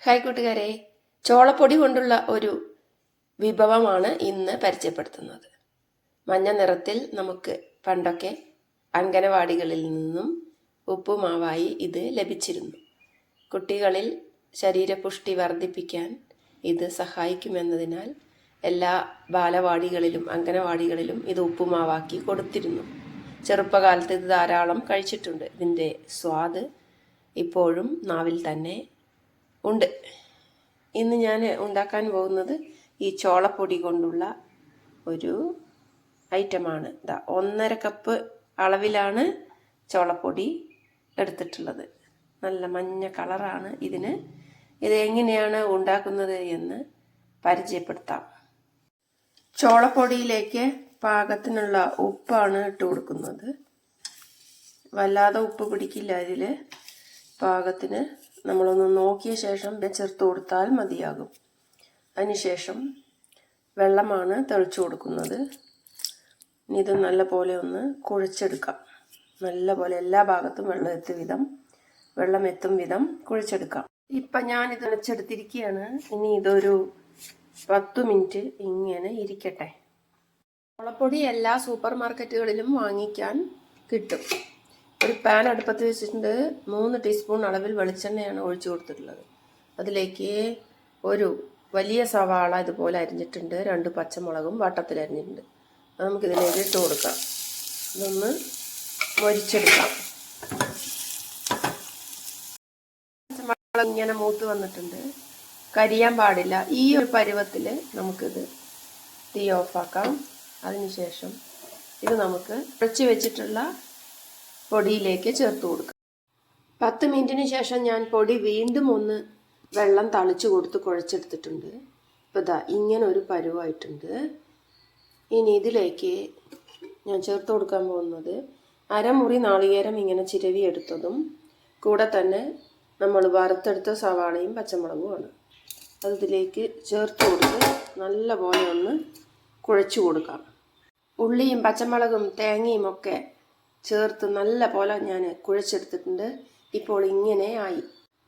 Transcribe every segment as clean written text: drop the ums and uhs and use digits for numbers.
Hi കൂട്ടുകാരെ, ചോളപ്പൊടി കൊണ്ടുള്ള ഒരു വിഭവമാണ് ഇന്ന് പരിചയപ്പെടുത്തുന്നത്. മഞ്ഞ നിറത്തിൽ നമുക്ക് പണ്ടൊക്കെ അംഗനവാടികളിൽ നിന്നും ഉപ്പുമാവായി ഇത് ലഭിച്ചിരുന്നു. കുട്ടികളിൽ ശരീരപുഷ്ടി വർദ്ധിപ്പിക്കാൻ ഇത് സഹായിക്കുമെന്നതിനാൽ എല്ലാ ബാലവാടികളിലും അംഗനവാടികളിലും ഇത് ഉപ്പുമാവാക്കി കൊടുത്തിരുന്നു. ചെറുപ്പകാലത്ത് ഇത് ധാരാളം കഴിച്ചിട്ടുണ്ട്. ഇതിൻ്റെ സ്വാദ് ഇപ്പോഴും നാവിൽ തന്നെ ഉണ്ട്. ഇന്ന് ഞാൻ ഉണ്ടാക്കാൻ പോകുന്നത് ഈ ചോളപ്പൊടി കൊണ്ടുള്ള ഒരു ഐറ്റമാണ്. 1.5 കപ്പ് അളവിലാണ് ചോളപ്പൊടി എടുത്തിട്ടുള്ളത്. നല്ല മഞ്ഞ കളറാണ് ഇതിന്. ഇത് എങ്ങനെയാണ് ഉണ്ടാക്കുന്നത് എന്ന് പരിചയപ്പെടുത്താം. ചോളപ്പൊടിയിലേക്ക് പാകത്തിനുള്ള ഉപ്പാണ് ഇട്ട് കൊടുക്കുന്നത്. വല്ലാതെ ഉപ്പ് പിടിക്കില്ല. ഇതിൽ പാകത്തിന് നമ്മളൊന്ന് നോക്കിയ ശേഷം ചേർത്ത് കൊടുത്താൽ മതിയാകും. അതിനുശേഷം വെള്ളമാണ് തെളിച്ചു കൊടുക്കുന്നത്. ഇനി ഇത് നല്ല പോലെ ഒന്ന് കുഴച്ചെടുക്കാം. നല്ല പോലെ എല്ലാ ഭാഗത്തും വെള്ളം എത്തും വിധം കുഴച്ചെടുക്കാം. ഇപ്പം ഞാനിത് കുഴച്ചെടുത്തിരിക്കുകയാണ്. ഇനി ഇതൊരു 10 മിനിറ്റ് ഇങ്ങനെ ഇരിക്കട്ടെ. ചോളപ്പൊടി എല്ലാ സൂപ്പർ മാർക്കറ്റുകളിലും വാങ്ങിക്കാൻ കിട്ടും. ഒരു പാൻ അടുപ്പത്ത് വെച്ചിട്ടുണ്ട്. 3 ടീസ്പൂൺ അളവിൽ വെളിച്ചെണ്ണയാണ് ഒഴിച്ചു കൊടുത്തിട്ടുള്ളത്. അതിലേക്ക് ഒരു വലിയ സവാള ഇതുപോലെ അരിഞ്ഞിട്ടുണ്ട്. 2 പച്ചമുളകും വട്ടത്തിൽ അരിഞ്ഞിട്ടുണ്ട്. അത് നമുക്കിതിലേക്ക് ഇട്ട് കൊടുക്കാം. ഇതൊന്ന് മൊരിച്ചെടുക്കാം. പച്ചമുളക് ഇങ്ങനെ മൂത്ത് വന്നിട്ടുണ്ട്. കരിയാൻ പാടില്ല. ഈ ഒരു പരുവത്തിൽ നമുക്കിത് തീ ഓഫാക്കാം. അതിനുശേഷം ഇത് നമുക്ക് കുഴച്ച് വെച്ചിട്ടുള്ള പൊടിയിലേക്ക് ചേർത്ത് കൊടുക്കുക. 10 മിനിറ്റിന് ശേഷം ഞാൻ പൊടി വീണ്ടും ഒന്ന് വെള്ളം തളിച്ചു കൊടുത്ത് കുഴച്ചെടുത്തിട്ടുണ്ട്. ഇപ്പോൾ ഇങ്ങനെ ഒരു പരുവായിട്ടുണ്ട്. ഇനി ഇതിലേക്ക് ഞാൻ ചേർത്ത് കൊടുക്കാൻ പോകുന്നത് അരമുറി നാളികേരം ഇങ്ങനെ ചിരവി എടുത്തതും കൂടെ തന്നെ നമ്മൾ വറുത്തെടുത്ത സവാളയും പച്ചമുളകുമാണ്. അത് ഇതിലേക്ക് ചേർത്ത് കൊടുത്ത് നല്ല പോലെ ഒന്ന് കുഴച്ചു കൊടുക്കാം. ഉള്ളിയും പച്ചമുളകും തേങ്ങയും ഒക്കെ ചേർത്ത് നല്ല പോലെ ഞാൻ കുഴച്ചെടുത്തിട്ടുണ്ട്. ഇപ്പോൾ ഇങ്ങനെ ആയി.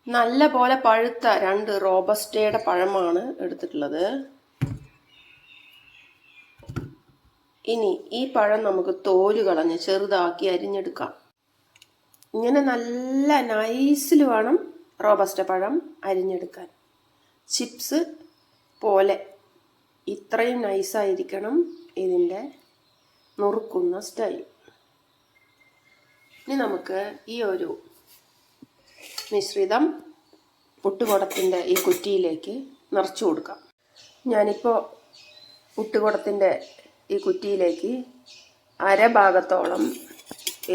നല്ല പോലെ പഴുത്ത 2 റോബസ്റ്റയുടെ പഴമാണ് എടുത്തിട്ടുള്ളത്. ഇനി ഈ പഴം നമുക്ക് തോല് കളഞ്ഞ് ചെറുതാക്കി അരിഞ്ഞെടുക്കാം. ഇങ്ങനെ നല്ല നൈസിൽ വേണം റോബസ്റ്റ പഴം അരിഞ്ഞെടുക്കാൻ. ചിപ്സ് പോലെ ഇത്രയും നൈസായിരിക്കണം ഇതിൻ്റെ നുറുക്കുന്ന സ്റ്റൈൽ. ഇനി നമുക്ക് ഈ ഒരു മിശ്രിതം പുട്ടുകുടത്തിൻ്റെ ഈ കുറ്റിയിലേക്ക് നിറച്ചു കൊടുക്കാം. ഞാനിപ്പോൾ പുട്ടുകുടത്തിൻ്റെ ഈ കുറ്റിയിലേക്ക് അരഭാഗത്തോളം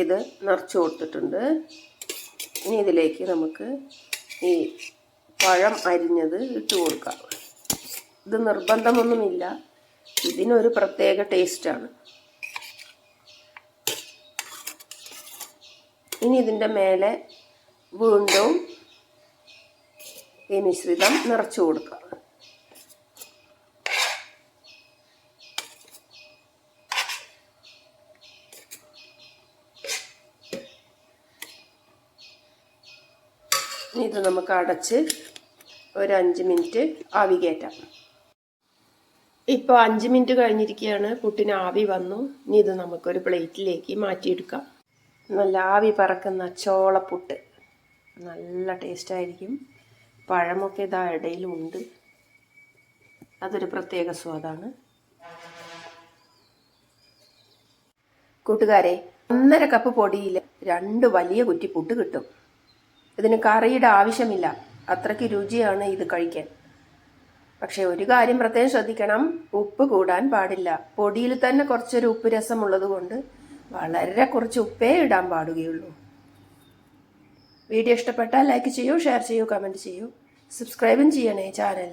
ഇത് നിറച്ചു കൊടുത്തിട്ടുണ്ട്. ഇനി ഇതിലേക്ക് നമുക്ക് ഈ പഴം അരിഞ്ഞത് ഇട്ട് കൊടുക്കാം. ഇത് നിർബന്ധമൊന്നുമില്ല. ഇതിനൊരു പ്രത്യേക ടേസ്റ്റാണ്. ഇനി ഇതിൻ്റെ മേലെ വീണ്ടും ഈ മിശ്രിതം നിറച്ചു കൊടുക്കുക. ഇത് നമുക്ക് അടച്ച് ഒരു 5 മിനിറ്റ് ആവി കയറ്റാം. ഇപ്പോൾ 5 മിനിറ്റ് കഴിഞ്ഞിരിക്കുകയാണ്. പുട്ടിന് ആവി വന്നു. ഇനി ഇത് നമുക്കൊരു പ്ലേറ്റിലേക്ക് മാറ്റിയെടുക്കാം. നല്ല ആവി പറക്കുന്ന ചോളപ്പുട്ട് നല്ല ടേസ്റ്റായിരിക്കും. പഴമൊക്കെ ഇടയിലുണ്ട്. അതൊരു പ്രത്യേക സ്വാദാണ്. കൂട്ടുകാരെ, 1.5 കപ്പ് പൊടിയിൽ 2 വലിയ കുറ്റി പുട്ട് കിട്ടും. ഇതിന് കറിയുടെ ആവശ്യമില്ല. അത്രയ്ക്ക് രുചിയാണ് ഇത് കഴിക്കാൻ. പക്ഷെ ഒരു കാര്യം പ്രത്യേകം ശ്രദ്ധിക്കണം, ഉപ്പ് കൂടാൻ പാടില്ല. പൊടിയിൽ തന്നെ കുറച്ചൊരു ഉപ്പ് രസമുള്ളത് കൊണ്ട് വളരെ കുറച്ച് ഉപ്പേ ഇടാൻ പാടുകയുള്ളൂ. വീഡിയോ ഇഷ്ടപ്പെട്ടാൽ ലൈക്ക് ചെയ്യൂ, ഷെയർ ചെയ്യൂ, കമൻറ്റ് ചെയ്യൂ, സബ്സ്ക്രൈബും ചെയ്യണേ ചാനൽ.